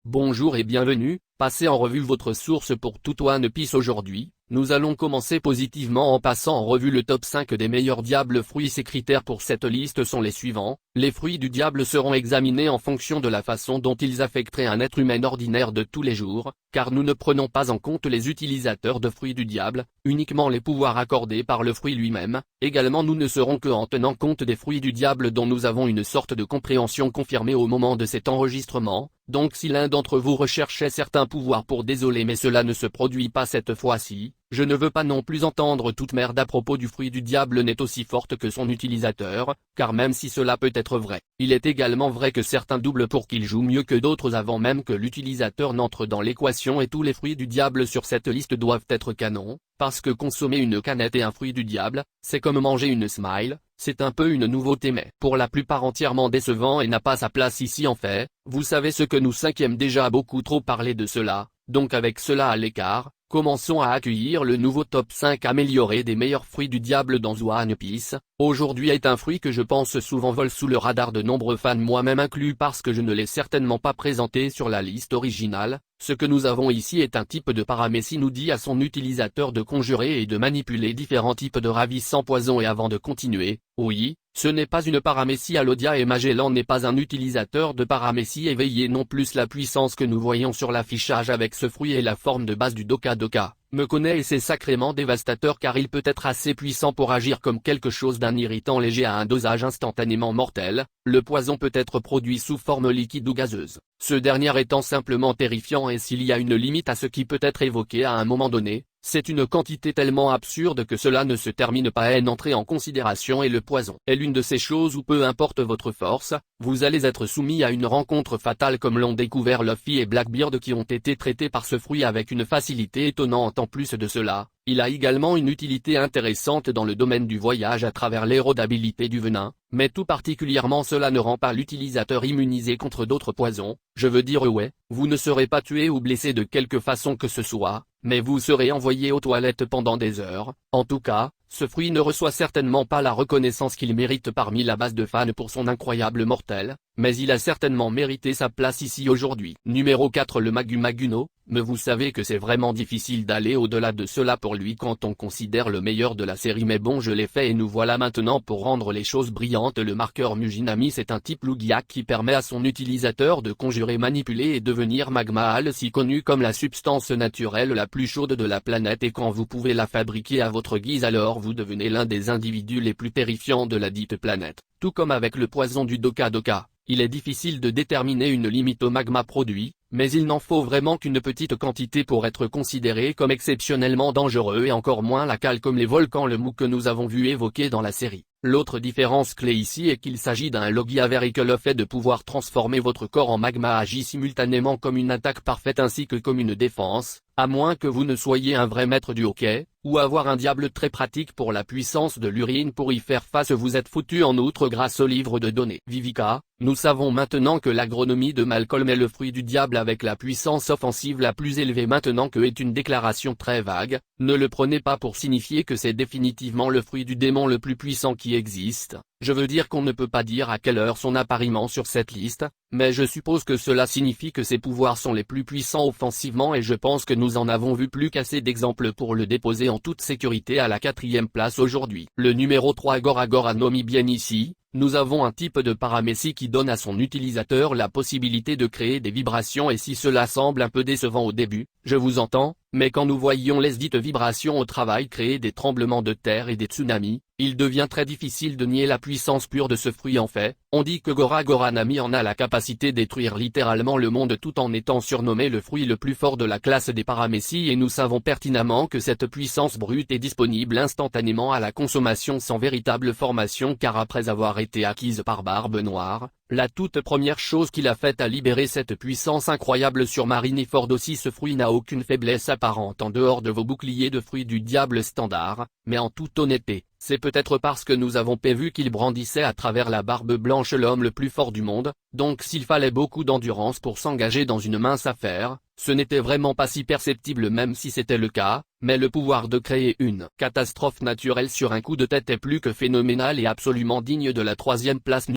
Bonjour et bienvenue, passez en revue votre source pour tout One Piece aujourd'hui. Nous allons commencer positivement en passant en revue le top 5 des meilleurs diables fruits. Ces critères pour cette liste sont les suivants. Les fruits du diable seront examinés en fonction de la façon dont ils affecteraient un être humain ordinaire de tous les jours, car nous ne prenons pas en compte les utilisateurs de fruits du diable, uniquement les pouvoirs accordés par le fruit lui-même. Également nous ne serons que en tenant compte des fruits du diable dont nous avons une sorte de compréhension confirmée au moment de cet enregistrement. Donc si l'un d'entre vous recherchait certains pouvoirs désolé mais cela ne se produit pas cette fois-ci, je ne veux pas non plus entendre toute merde à propos du fruit du diable n'est aussi forte que son utilisateur, car même si cela peut être vrai, il est également vrai que certains doublent pour qu'ils jouent mieux que d'autres avant même que l'utilisateur n'entre dans l'équation et tous les fruits du diable sur cette liste doivent être canons, parce que consommer une canette et un fruit du diable, c'est comme manger une smile. C'est un peu une nouveauté mais pour la plupart entièrement décevant et n'a pas sa place ici en fait, vous savez ce que nous cinquième déjà beaucoup trop parlé de cela, donc avec cela à l'écart, commençons à accueillir le nouveau top 5 amélioré des meilleurs fruits du diable dans One Piece. Aujourd'hui est un fruit que je pense souvent vole sous le radar de nombreux fans moi-même inclus parce que je ne l'ai certainement pas présenté sur la liste originale. Ce que nous avons ici est un type de paramécie nous dit à son utilisateur de conjurer et de manipuler différents types de ravissants poisons et avant de continuer, oui, ce n'est pas une paramécie à l'Odia et Magellan n'est pas un utilisateur de paramécie éveillé non plus la puissance que nous voyons sur l'affichage avec ce fruit et la forme de base du Doka Doka, me connaît et c'est sacrément dévastateur car il peut être assez puissant pour agir comme quelque chose d'un irritant léger à un dosage instantanément mortel, le poison peut être produit sous forme liquide ou gazeuse, ce dernier étant simplement terrifiant et s'il y a une limite à ce qui peut être évoqué à un moment donné, c'est une quantité tellement absurde que cela ne se termine pas à en entrer en considération et le poison est l'une de ces choses où peu importe votre force, vous allez être soumis à une rencontre fatale comme l'ont découvert Luffy et Blackbeard qui ont été traités par ce fruit avec une facilité étonnante. En plus de cela, il a également une utilité intéressante dans le domaine du voyage à travers l'érodabilité du venin, mais tout particulièrement cela ne rend pas l'utilisateur immunisé contre d'autres poisons, je veux dire ouais, vous ne serez pas tué ou blessé de quelque façon que ce soit, mais vous serez envoyé aux toilettes pendant des heures. En tout cas, ce fruit ne reçoit certainement pas la reconnaissance qu'il mérite parmi la base de fans pour son incroyable mortel, mais il a certainement mérité sa place ici aujourd'hui. Numéro 4 le Magu Maguno, mais vous savez que c'est vraiment difficile d'aller au-delà de cela pour lui quand on considère le meilleur de la série mais bon je l'ai fait et nous voilà maintenant pour rendre les choses brillantes. Le marqueur Mujinami c'est un type Lugia qui permet à son utilisateur de conjurer manipuler et devenir Magma si connu comme la substance naturelle la plus chaude de la planète et quand vous pouvez la fabriquer à votre guise alors vous devenez l'un des individus les plus terrifiants de la dite planète. Tout comme avec le poison du Doka Doka, il est difficile de déterminer une limite au magma produit, mais il n'en faut vraiment qu'une petite quantité pour être considéré comme exceptionnellement dangereux et encore moins la cale comme les volcans le mou que nous avons vu évoquer dans la série. L'autre différence clé ici est qu'il s'agit d'un Logiaver et que le fait de pouvoir transformer votre corps en magma agit simultanément comme une attaque parfaite ainsi que comme une défense, à moins que vous ne soyez un vrai maître du hockey, ou avoir un diable très pratique pour la puissance de l'urine pour y faire face vous êtes foutu en outre grâce au livre de données. Vivica, nous savons maintenant que l'agronomie de Malcolm est le fruit du diable avec la puissance offensive la plus élevée maintenant que est une déclaration très vague, ne le prenez pas pour signifier que c'est définitivement le fruit du démon le plus puissant qui existe. Je veux dire qu'on ne peut pas dire à quelle heure son appariement sur cette liste, mais je suppose que cela signifie que ses pouvoirs sont les plus puissants offensivement et je pense que nous en avons vu plus qu'assez d'exemples pour le déposer en toute sécurité à la 4e place aujourd'hui. Le numéro 3 Gora Gora Nomi bien ici, nous avons un type de paramécie qui donne à son utilisateur la possibilité de créer des vibrations et si cela semble un peu décevant au début, je vous entends, mais quand nous voyons les dites vibrations au travail créer des tremblements de terre et des tsunamis, il devient très difficile de nier la puissance pure de ce fruit en fait, on dit que Gora Gora Nami en a la capacité de détruire littéralement le monde tout en étant surnommé le fruit le plus fort de la classe des paramécies et nous savons pertinemment que cette puissance brute est disponible instantanément à la consommation sans véritable formation car après avoir été acquise par Barbe Noire, la toute première chose qu'il a faite a libéré cette puissance incroyable sur Marineford aussi ce fruit n'a aucune faiblesse apparente en dehors de vos boucliers de fruits du diable standard, mais en toute honnêteté, c'est peut-être parce que nous avons vu qu'il brandissait à travers la barbe blanche l'homme le plus fort du monde, donc s'il fallait beaucoup d'endurance pour s'engager dans une mince affaire, ce n'était vraiment pas si perceptible même si c'était le cas, mais le pouvoir de créer une catastrophe naturelle sur un coup de tête est plus que phénoménal et absolument digne de la 3e place.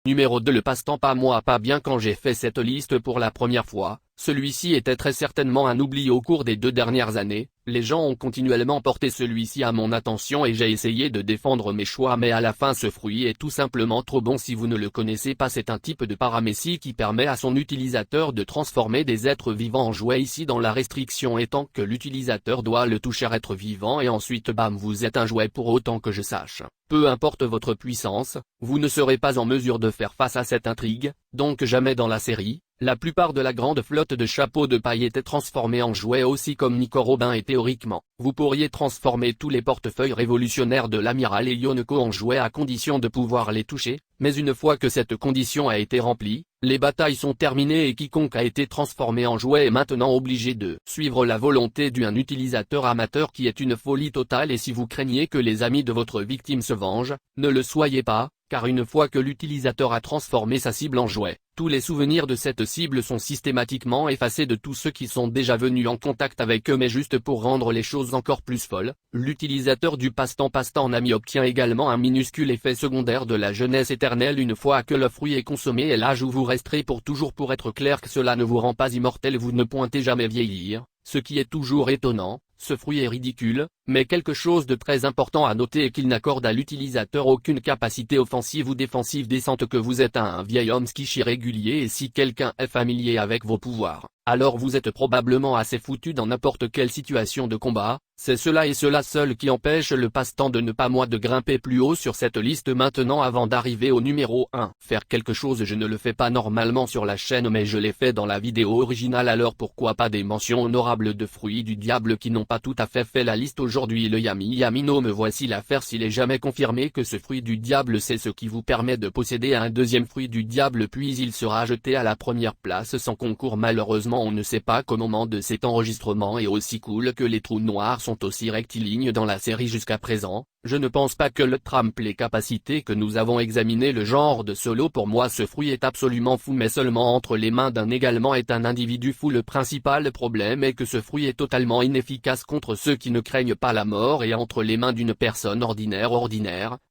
Numéro 2. Le passe-temps. Pas moi, pas bien. Quand j'ai fait cette liste pour la première fois, celui-ci était très certainement un oubli. Au cours des 2 dernières années, les gens ont continuellement porté celui-ci à mon attention et j'ai essayé de défendre mes choix, mais à la fin ce fruit est tout simplement trop bon. Si vous ne le connaissez pas, c'est un type de paramécie qui permet à son utilisateur de transformer des êtres vivants en jouets. Ici dans la restriction étant que l'utilisateur doit le toucher être vivant et ensuite bam, vous êtes un jouet. Pour autant que je sache, peu importe votre puissance, vous ne serez pas en mesure de faire face à cette intrigue, donc jamais dans la série. La plupart de la grande flotte de chapeaux de paille était transformée en jouets, aussi comme Nico Robin, et théoriquement, vous pourriez transformer tous les portefeuilles révolutionnaires de l'amiral et Yoneko en jouets à condition de pouvoir les toucher, mais une fois que cette condition a été remplie, les batailles sont terminées et quiconque a été transformé en jouet est maintenant obligé de suivre la volonté d'un utilisateur amateur, qui est une folie totale. Et si vous craignez que les amis de votre victime se vengent, ne le soyez pas, car une fois que l'utilisateur a transformé sa cible en jouet, tous les souvenirs de cette cible sont systématiquement effacés de tous ceux qui sont déjà venus en contact avec eux. Mais juste pour rendre les choses encore plus folles, l'utilisateur du passe-temps Nami obtient également un minuscule effet secondaire de la jeunesse éternelle une fois que le fruit est consommé, et l'âge où vous resterez pour toujours. Pour être clair, que cela ne vous rend pas immortel, vous ne pointez jamais vieillir, ce qui est toujours étonnant. Ce fruit est ridicule, mais quelque chose de très important à noter est qu'il n'accorde à l'utilisateur aucune capacité offensive ou défensive décente, que vous êtes un vieil homme skishi régulier, et si quelqu'un est familier avec vos pouvoirs, alors vous êtes probablement assez foutu dans n'importe quelle situation de combat. C'est cela et cela seul qui empêche le passe-temps de ne pas moi de grimper plus haut sur cette liste maintenant avant d'arriver au numéro 1. Faire quelque chose, je ne le fais pas normalement sur la chaîne, mais je l'ai fait dans la vidéo originale, alors pourquoi pas des mentions honorables de fruits du diable qui n'ont pas tout à fait la liste aujourd'hui. Le Yami Yamino, me voici l'affaire. S'il est jamais confirmé que ce fruit du diable c'est ce qui vous permet de posséder un deuxième fruit du diable, puis il sera jeté à la première place sans concours. Malheureusement on ne sait pas qu'au moment de cet enregistrement, et aussi cool que les trous noirs sont aussi rectilignes dans la série jusqu'à présent, je ne pense pas que le tramp les capacités que nous avons examiné le genre de solo. Pour moi ce fruit est absolument fou, mais seulement entre les mains d'un également est un individu fou. Le principal problème est que ce fruit est totalement inefficace contre ceux qui ne craignent pas la mort, et entre les mains d'une personne ordinaire,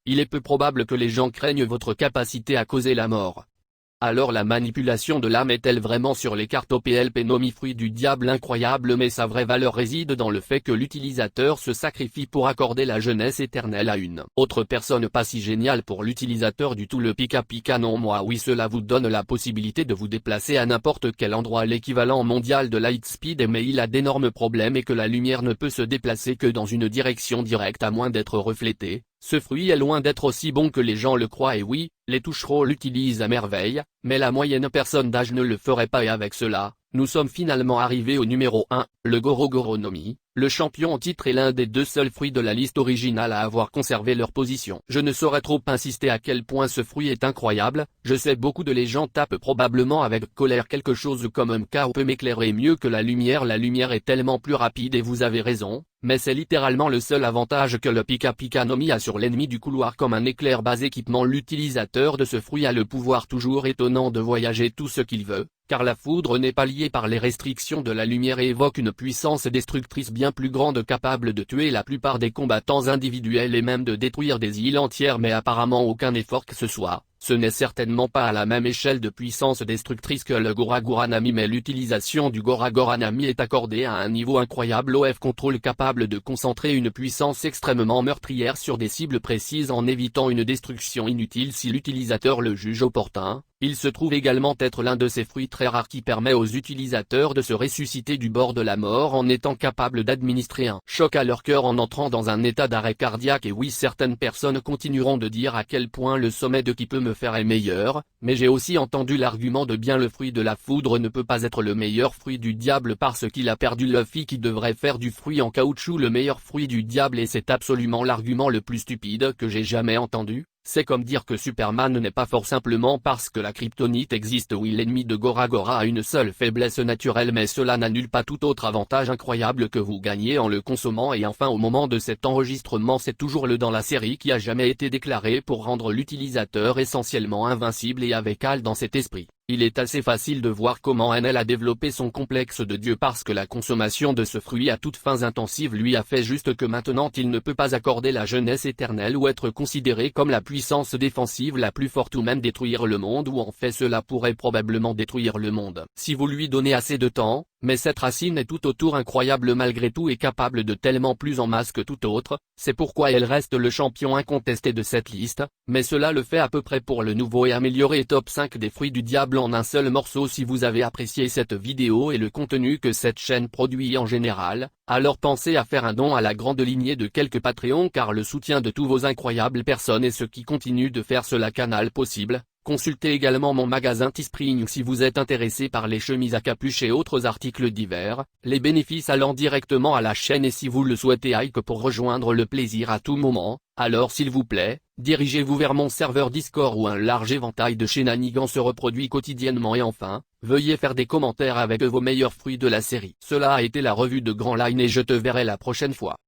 il est peu probable que les gens craignent votre capacité à causer la mort. Alors la manipulation de l'âme est-elle vraiment sur les cartes OPLP Nomi fruit du diable? Incroyable, mais sa vraie valeur réside dans le fait que l'utilisateur se sacrifie pour accorder la jeunesse éternelle à une autre personne. Pas si génial pour l'utilisateur du tout. Le Pika Pika, non moi oui, cela vous donne la possibilité de vous déplacer à n'importe quel endroit, l'équivalent mondial de light speed, mais il a d'énormes problèmes et que la lumière ne peut se déplacer que dans une direction directe à moins d'être reflétée. Ce fruit est loin d'être aussi bon que les gens le croient, et oui, les toucherons l'utilisent à merveille, mais la moyenne personne d'âge ne le ferait pas. Et avec cela, nous sommes finalement arrivés au numéro 1, le Gorogoro Nomi. Le champion en titre est l'un des 2 seuls fruits de la liste originale à avoir conservé leur position. Je ne saurais trop insister à quel point ce fruit est incroyable. Je sais beaucoup de les gens tapent probablement avec colère quelque chose comme MK peut m'éclairer mieux que la lumière. La lumière est tellement plus rapide, et vous avez raison, mais c'est littéralement le seul avantage que le Pika Pika Nomi a sur l'ennemi du couloir. Comme un éclair bas équipement, l'utilisateur de ce fruit a le pouvoir toujours étonnant de voyager tout ce qu'il veut, car la foudre n'est pas liée par les restrictions de la lumière et évoque une puissance destructrice bien plus grande, capable de tuer la plupart des combattants individuels et même de détruire des îles entières, mais apparemment aucun effort que ce soit. Ce n'est certainement pas à la même échelle de puissance destructrice que le Goragora Nami, mais l'utilisation du Goragora Nami est accordée à un niveau incroyable. OF contrôle capable de concentrer une puissance extrêmement meurtrière sur des cibles précises en évitant une destruction inutile si l'utilisateur le juge opportun. Il se trouve également être l'un de ces fruits très rares qui permet aux utilisateurs de se ressusciter du bord de la mort en étant capable d'administrer un choc à leur cœur en entrant dans un état d'arrêt cardiaque. Et oui, certaines personnes continueront de dire à quel point le sommet de qui peut me faire est meilleur, mais j'ai aussi entendu l'argument de bien le fruit de la foudre ne peut pas être le meilleur fruit du diable parce qu'il a perdu Luffy qui devrait faire du fruit en caoutchouc le meilleur fruit du diable, et c'est absolument l'argument le plus stupide que j'ai jamais entendu. C'est comme dire que Superman n'est pas fort simplement parce que la kryptonite existe. Oui, l'ennemi de Goragora a une seule faiblesse naturelle, mais cela n'annule pas tout autre avantage incroyable que vous gagnez en le consommant. Et enfin, au moment de cet enregistrement, c'est toujours le dans la série qui a jamais été déclaré pour rendre l'utilisateur essentiellement invincible, et avec Al dans cet esprit. Il est assez facile de voir comment NL a développé son complexe de Dieu parce que la consommation de ce fruit à toutes fins intensives lui a fait juste que maintenant il ne peut pas accorder la jeunesse éternelle ou être considéré comme la puissance défensive la plus forte ou même détruire le monde ou en fait cela pourrait probablement détruire le monde. Si vous lui donnez assez de temps, mais cette racine est tout autour incroyable malgré tout et capable de tellement plus en masse que tout autre, c'est pourquoi elle reste le champion incontesté de cette liste, mais cela le fait à peu près pour le nouveau et amélioré top 5 des fruits du diable en un seul morceau. Si vous avez apprécié cette vidéo et le contenu que cette chaîne produit en général, alors pensez à faire un don à la grande lignée de quelques Patreons car le soutien de tous vos incroyables personnes est ce qui continue de faire cela canal possible. Consultez également mon magasin Teespring si vous êtes intéressé par les chemises à capuche et autres articles divers, les bénéfices allant directement à la chaîne et si vous le souhaitez like pour rejoindre le plaisir à tout moment, alors s'il vous plaît, dirigez-vous vers mon serveur Discord où un large éventail de shenanigans se reproduit quotidiennement et enfin, veuillez faire des commentaires avec vos meilleurs fruits de la série. Cela a été la revue de Grand Line et je te verrai la prochaine fois.